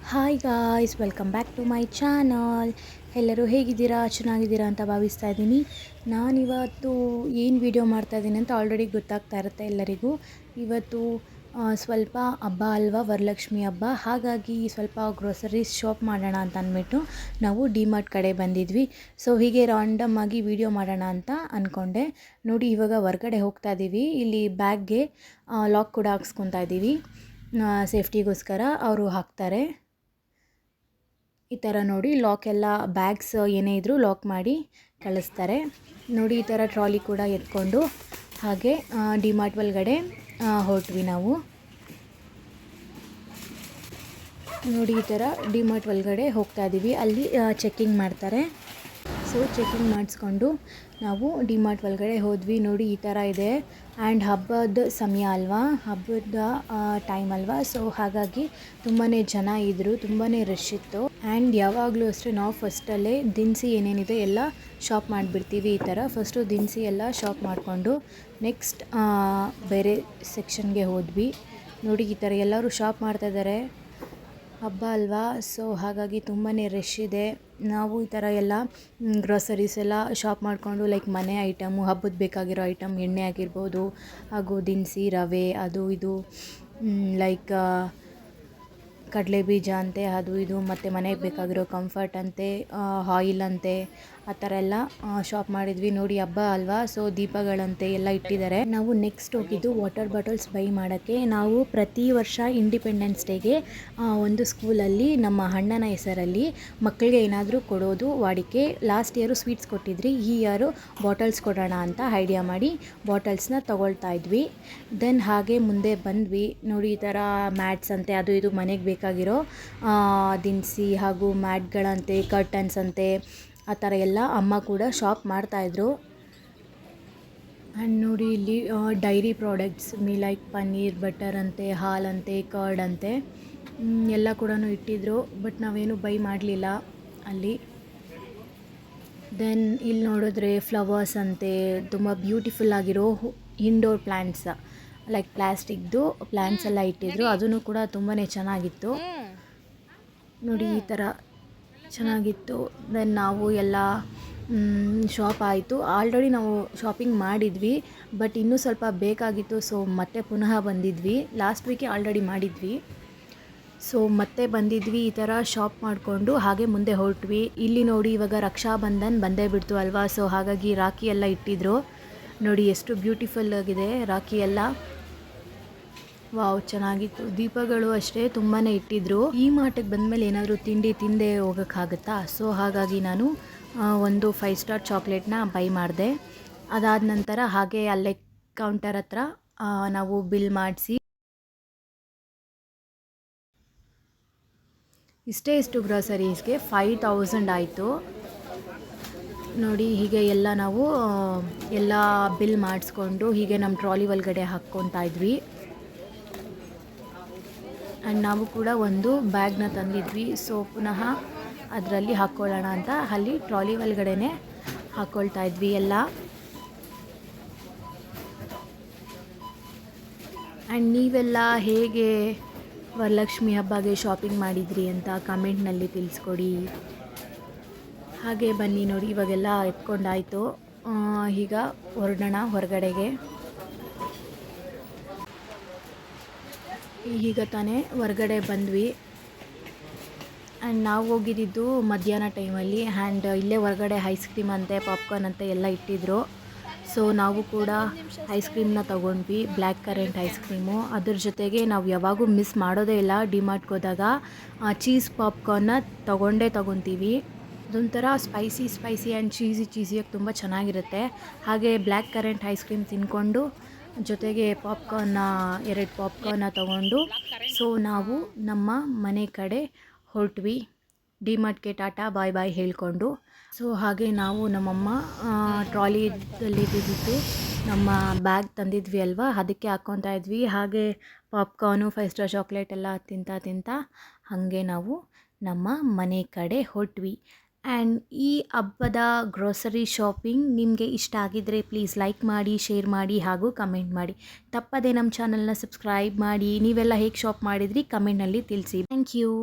Hi guys, welcome back to my channel. ಎಲ್ಲರೂ ಹೇಗಿದ್ದೀರಾ? ಚೆನ್ನಾಗಿದ್ದೀರಾ ಅಂತ ಭಾವಿಸ್ತಾ ಇದ್ದೀನಿ. ನಾನಿವತ್ತು ಏನು ವಿಡಿಯೋ ಮಾಡ್ತಾಯಿದ್ದೀನಿ ಅಂತ ಆಲ್ರೆಡಿ ಗೊತ್ತಾಗ್ತಾ ಇರುತ್ತೆ ಎಲ್ಲರಿಗೂ. ಇವತ್ತು ಸ್ವಲ್ಪ ಹಬ್ಬ ಅಲ್ವಾ, ವರಲಕ್ಷ್ಮಿ ಹಬ್ಬ. ಹಾಗಾಗಿ ಸ್ವಲ್ಪ ಗ್ರೋಸರೀಸ್ ಶಾಪ್ ಮಾಡೋಣ ಅಂತ ಅಂದ್ಬಿಟ್ಟು ನಾವು ಡಿಮಾರ್ಟ್ ಕಡೆ ಬಂದಿದ್ವಿ. ಸೊ ಹೀಗೆ ರಾಂಡಮ್ ಆಗಿ ವಿಡಿಯೋ ಮಾಡೋಣ ಅಂತ ಅಂದ್ಕೊಂಡೆ. ನೋಡಿ, ಇವಾಗ ಹೊರ್ಗಡೆ ಹೋಗ್ತಾ ಇದ್ದೀವಿ. ಇಲ್ಲಿ ಬ್ಯಾಗ್ಗೆ ಲಾಕ್ ಕೂಡ ಹಾಕ್ಸ್ಕೊತಾ ಇದ್ದೀವಿ. ಸೇಫ್ಟಿಗೋಸ್ಕರ ಅವರು ಹಾಕ್ತಾರೆ. ಈ ಥರ ನೋಡಿ, ಲಾಕ್ ಎಲ್ಲ ಬ್ಯಾಗ್ಸ್ ಏನೇ ಇದ್ದರೂ ಲಾಕ್ ಮಾಡಿ ಕಳಿಸ್ತಾರೆ. ನೋಡಿ, ಈ ಥರ ಟ್ರಾಲಿ ಕೂಡ ಎತ್ಕೊಂಡು ಹಾಗೆ ಡಿಮಾರ್ಟ್ ಒಳಗಡೆ ಹೊರಟ್ವಿ ನಾವು. ನೋಡಿ, ಈ ಥರ ಡಿಮಾರ್ಟ್ ಒಳಗಡೆ ಹೋಗ್ತಾ ಇದ್ದೀವಿ. ಅಲ್ಲಿ ಚೆಕ್ಕಿಂಗ್ ಮಾಡ್ತಾರೆ. ಸೊ ಚೆಕ್ಕಿಂಗ್ ಮಾಡಿಸ್ಕೊಂಡು ನಾವು ಡಿಮಾರ್ಟ್ ಒಳಗಡೆ ಹೋದ್ವಿ. ನೋಡಿ, ಈ ಥರ ಇದೆ. ಆ್ಯಂಡ್ ಹಬ್ಬದ ಸಮಯ ಅಲ್ವಾ, ಹಬ್ಬದ ಟೈಮ್ ಅಲ್ವಾ. ಸೊ ಹಾಗಾಗಿ ತುಂಬಾ ಜನ ಇದ್ದರು, ತುಂಬಾ ರಶ್ ಇತ್ತು. ಆ್ಯಂಡ್ ಯಾವಾಗಲೂ ಅಷ್ಟೇ ನಾವು ಫಸ್ಟಲ್ಲೇ ದಿನಸಿ ಏನೇನಿದೆ ಎಲ್ಲ ಶಾಪ್ ಮಾಡಿಬಿಡ್ತೀವಿ. ಈ ಥರ ಫಸ್ಟು ದಿನಸಿ ಎಲ್ಲ ಶಾಪ್ ಮಾಡಿಕೊಂಡು ನೆಕ್ಸ್ಟ್ ಬೇರೆ ಸೆಕ್ಷನ್ಗೆ ಹೋದ್ವಿ. ನೋಡಿ, ಈ ಥರ ಎಲ್ಲರೂ ಶಾಪ್ ಮಾಡ್ತಾಯಿದ್ದಾರೆ. ಹಬ್ಬ ಅಲ್ವಾ, ಸೊ ಹಾಗಾಗಿ ತುಂಬಾ ರಶ್ ಇದೆ. ನಾವು ಈ ಥರ ಎಲ್ಲ ಗ್ರೋಸರೀಸ್ ಎಲ್ಲ ಶಾಪ್ ಮಾಡಿಕೊಂಡು, ಲೈಕ್ ಮನೆ ಐಟಮು, ಹಬ್ಬದ ಬೇಕಾಗಿರೋ ಐಟಮ್, ಎಣ್ಣೆ ಆಗಿರ್ಬೋದು, ಹಾಗೂ ದಿನಸಿ, ರವೆ, ಅದು ಇದು, ಲೈಕ್ ಕಡಲೆ ಬೀಜ ಅಂತೆ, ಅದು ಇದು, ಮತ್ತು ಮನೆಗೆ ಬೇಕಾಗಿರೋ ಕಂಫರ್ಟ್ ಅಂತೆ, ಆಯಿಲ್ ಅಂತೆ, ಆ ಥರ ಎಲ್ಲ ಶಾಪ್ ಮಾಡಿದ್ವಿ. ನೋಡಿ, ಹಬ್ಬ ಅಲ್ವಾ, ಸೊ ದೀಪಗಳಂತೆ ಎಲ್ಲ ಇಟ್ಟಿದ್ದಾರೆ. ನಾವು ನೆಕ್ಸ್ಟ್ ಹೋಗಿದ್ದು ವಾಟರ್ ಬಾಟಲ್ಸ್ ಬೈ ಮಾಡೋಕ್ಕೆ. ನಾವು ಪ್ರತಿ ವರ್ಷ ಇಂಡಿಪೆಂಡೆನ್ಸ್ ಡೇಗೆ ಒಂದು ಸ್ಕೂಲಲ್ಲಿ ನಮ್ಮ ಅಣ್ಣನ ಹೆಸರಲ್ಲಿ ಮಕ್ಕಳಿಗೆ ಏನಾದರೂ ಕೊಡೋದು ವಾಡಿಕೆ. ಲಾಸ್ಟ್ ಇಯರು ಸ್ವೀಟ್ಸ್ ಕೊಟ್ಟಿದ್ರಿ, ಈ ಇಯರು ಬಾಟಲ್ಸ್ ಕೊಡೋಣ ಅಂತ ಐಡಿಯಾ ಮಾಡಿ ಬಾಟಲ್ಸ್ನ ತೊಗೊಳ್ತಾ ಇದ್ವಿ. ದೆನ್ ಹಾಗೆ ಮುಂದೆ ಬಂದ್ವಿ. ನೋಡಿ, ಈ ಥರ ಮ್ಯಾಟ್ಸ್ ಅಂತೆ, ಅದು ಇದು ಮನೆಗೆ ಬೇಕಾಗಿರೋ ದಿನಸಿ ಹಾಗೂ ಮ್ಯಾಟ್ಗಳಂತೆ, ಕರ್ಟನ್ಸ್ ಅಂತೆ, ಆ ಥರ ಎಲ್ಲ ಅಮ್ಮ ಕೂಡ ಶಾಪ್ ಮಾಡ್ತಾಯಿದ್ರು. ಆ್ಯಂಡ್ ನೋಡಿ, ಇಲ್ಲಿ dairy products like paneer, butter ಅಂತೆ, ಹಾಲಂತೆ, ಕರ್ಡ್ ಅಂತೆ ಎಲ್ಲ ಕೂಡ ಇಟ್ಟಿದ್ರು. ಬಟ್ ನಾವೇನು ಬೈ ಮಾಡಲಿಲ್ಲ ಅಲ್ಲಿ. ದೆನ್ ಇಲ್ಲಿ ನೋಡಿದ್ರೆ ಫ್ಲವರ್ಸ್ ಅಂತೆ, ತುಂಬ ಬ್ಯೂಟಿಫುಲ್ ಆಗಿರೋ ಇಂಡೋರ್ ಪ್ಲ್ಯಾಂಟ್ಸ್, ಲೈಕ್ ಪ್ಲಾಸ್ಟಿಕ್ದು ಪ್ಲ್ಯಾಂಟ್ಸ್ ಎಲ್ಲ ಇಟ್ಟಿದ್ರು. ಅದನ್ನು ಕೂಡ ತುಂಬಾ ಚೆನ್ನಾಗಿತ್ತು. ನೋಡಿ, ಈ ಥರ ಚೆನ್ನಾಗಿತ್ತು. ದೆನ್ ನಾವು ಎಲ್ಲ ಶಾಪ್ ಆಯಿತು. ಆಲ್ರೆಡಿ ನಾವು ಶಾಪಿಂಗ್ ಮಾಡಿದ್ವಿ, ಬಟ್ ಇನ್ನೂ ಸ್ವಲ್ಪ ಬೇಕಾಗಿತ್ತು. ಸೊ ಮತ್ತೆ ಪುನಃ ಬಂದಿದ್ವಿ. ಲಾಸ್ಟ್ ವೀಕೆ ಆಲ್ರೆಡಿ ಮಾಡಿದ್ವಿ, ಸೊ ಮತ್ತೆ ಬಂದಿದ್ವಿ. ಈ ಥರ ಶಾಪ್ ಮಾಡಿಕೊಂಡು ಹಾಗೆ ಮುಂದೆ ಹೊರಟ್ವಿ. ಇಲ್ಲಿ ನೋಡಿ, ಇವಾಗ ರಕ್ಷಾ ಬಂಧನ್ ಬಂದೇ ಬಿಡ್ತು ಅಲ್ವಾ, ಸೊ ಹಾಗಾಗಿ ರಾಖಿ ಎಲ್ಲ ಇಟ್ಟಿದ್ರು. ನೋಡಿ, ಎಷ್ಟು ಬ್ಯೂಟಿಫುಲ್ ಆಗಿದೆ ರಾಖಿ ಎಲ್ಲ. ವಾವ್, ಚೆನ್ನಾಗಿತ್ತು. ದೀಪಗಳು ಅಷ್ಟೇ ತುಂಬಾ ಇಟ್ಟಿದ್ರು. ಈ ಮಾರ್ಟಿಗೆ ಬಂದಮೇಲೆ ಏನಾದರೂ ತಿಂಡಿ ತಿಂದೇ ಹೋಗೋಕ್ಕಾಗುತ್ತಾ? ಸೊ ಹಾಗಾಗಿ ನಾನು ಒಂದು 5 ಸ್ಟಾರ್ ಚಾಕ್ಲೇಟ್ನ ಬೈ ಮಾಡಿದೆ. ಅದಾದ ನಂತರ ಹಾಗೆ ಅಲ್ಲೇ ಕೌಂಟರ್ ಹತ್ರ ನಾವು ಬಿಲ್ ಮಾಡಿಸಿ ಇಷ್ಟು ಗ್ರೋಸರೀಸ್ಗೆ 5000 ಆಯಿತು. ನೋಡಿ, ಹೀಗೆ ಎಲ್ಲ ನಾವು ಎಲ್ಲ ಬಿಲ್ ಮಾಡಿಸ್ಕೊಂಡು ಹೀಗೆ ನಮ್ಮ ಟ್ರಾಲಿ ಒಳಗಡೆ ಹಾಕ್ಕೊತಾ ಇದ್ವಿ. ಆ್ಯಂಡ್ ನಾವು ಕೂಡ ಒಂದು ಬ್ಯಾಗ್ನ ತಂದಿದ್ವಿ. ಸೊ ಪುನಃ ಅದರಲ್ಲಿ ಹಾಕ್ಕೊಳ್ಳೋಣ ಅಂತ ಅಲ್ಲಿ ಟ್ರಾಲಿ ಒಳಗಡೆ ಹಾಕ್ಕೊಳ್ತಾ ಇದ್ವಿ ಎಲ್ಲ. ಆ್ಯಂಡ್ ನೀವೆಲ್ಲ ಹೇಗೆ ವರಲಕ್ಷ್ಮಿ ಹಬ್ಬಗೆ ಶಾಪಿಂಗ್ ಮಾಡಿದ್ರಿ ಅಂತ ಕಮೆಂಟ್ನಲ್ಲಿ ತಿಳಿಸ್ಕೊಡಿ. ಹಾಗೆ ಬನ್ನಿ. ನೋಡಿ, ಇವಾಗೆಲ್ಲ ಎತ್ಕೊಂಡಾಯಿತು. ಈಗ ಹೊರಡೋಣ ಹೊರಗಡೆಗೆ. ಈಗ ತಾನೇ ಹೊರಗಡೆ ಬಂದ್ವಿ. ಆ್ಯಂಡ್ ನಾವು ಹೋಗಿದ್ದು ಮಧ್ಯಾಹ್ನ ಟೈಮಲ್ಲಿ. ಆ್ಯಂಡ್ ಇಲ್ಲೇ ಹೊರಗಡೆ ಐಸ್ ಕ್ರೀಮ್ ಅಂತೆ, ಪಾಪ್ಕಾರ್ನ್ ಅಂತೆ ಎಲ್ಲ ಇಟ್ಟಿದ್ರು. ಸೊ ನಾವು ಕೂಡ ಐಸ್ ಕ್ರೀಮ್ನ ತೊಗೊಂಡ್ವಿ, ಬ್ಲ್ಯಾಕ್ ಕರೆಂಟ್ ಐಸ್ ಕ್ರೀಮು. ಅದ್ರ ಜೊತೆಗೆ ನಾವು ಯಾವಾಗೂ ಮಿಸ್ ಮಾಡೋದೇ ಇಲ್ಲ, ಡಿಮಾರ್ಟ್ಗೆ ಹೋದಾಗ ಚೀಸ್ ಪಾಪ್ಕಾರ್ನ್ನ ತೊಗೊತೀವಿ. ಅದೊಂಥರ ಸ್ಪೈಸಿ ಆ್ಯಂಡ್ ಚೀಸಿಯಾಗಿ ತುಂಬ ಚೆನ್ನಾಗಿರುತ್ತೆ. ಹಾಗೆ ಬ್ಲ್ಯಾಕ್ ಕರೆಂಟ್ ಐಸ್ ಕ್ರೀಮ್ ತಿನ್ಕೊಂಡು ಜೊತೆಗೆ 2 ಪಾಪ್ಕಾರ್ನ ತೊಗೊಂಡು ಸೊ ನಾವು ನಮ್ಮ ಮನೆ ಕಡೆ ಹೊರಟ್ವಿ. ಡಿಮಾರ್ಟ್ಗೆ ಟಾಟಾ ಬಾಯ್ ಬಾಯ್ ಹೇಳಿಕೊಂಡು. ಸೊ ಹಾಗೆ ನಾವು ನಮ್ಮಮ್ಮ ಟ್ರಾಲಿದಲ್ಲಿ ಬಿದ್ದು ನಮ್ಮ ಬ್ಯಾಗ್ ತಂದಿದ್ವಿ ಅಲ್ವಾ, ಅದಕ್ಕೆ ಹಾಕ್ಕೊತಾ ಇದ್ವಿ. ಹಾಗೆ ಪಾಪ್ಕಾರ್ನು, 5 ಸ್ಟಾರ್ ಚಾಕ್ಲೇಟ್ ಎಲ್ಲ ತಿಂತಾ ಹಾಗೆ ನಾವು ನಮ್ಮ ಮನೆ ಕಡೆ ಹೊರಟ್ವಿ. ಆ್ಯಂಡ್ ಈ ಹಬ್ಬದ ಗ್ರೋಸರಿ ಶಾಪಿಂಗ್ ನಿಮಗೆ ಇಷ್ಟ ಆಗಿದ್ದರೆ ಪ್ಲೀಸ್ ಲೈಕ್ ಮಾಡಿ, ಶೇರ್ ಮಾಡಿ ಹಾಗೂ ಕಮೆಂಟ್ ಮಾಡಿ. ತಪ್ಪದೇ ನಮ್ಮ ಚಾನಲ್ನ ಸಬ್ಸ್ಕ್ರೈಬ್ ಮಾಡಿ. ನೀವೆಲ್ಲ ಹೇಗೆ ಶಾಪ್ ಮಾಡಿದ್ರಿ ಕಮೆಂಟ್ನಲ್ಲಿ ತಿಳಿಸಿ. Thank you.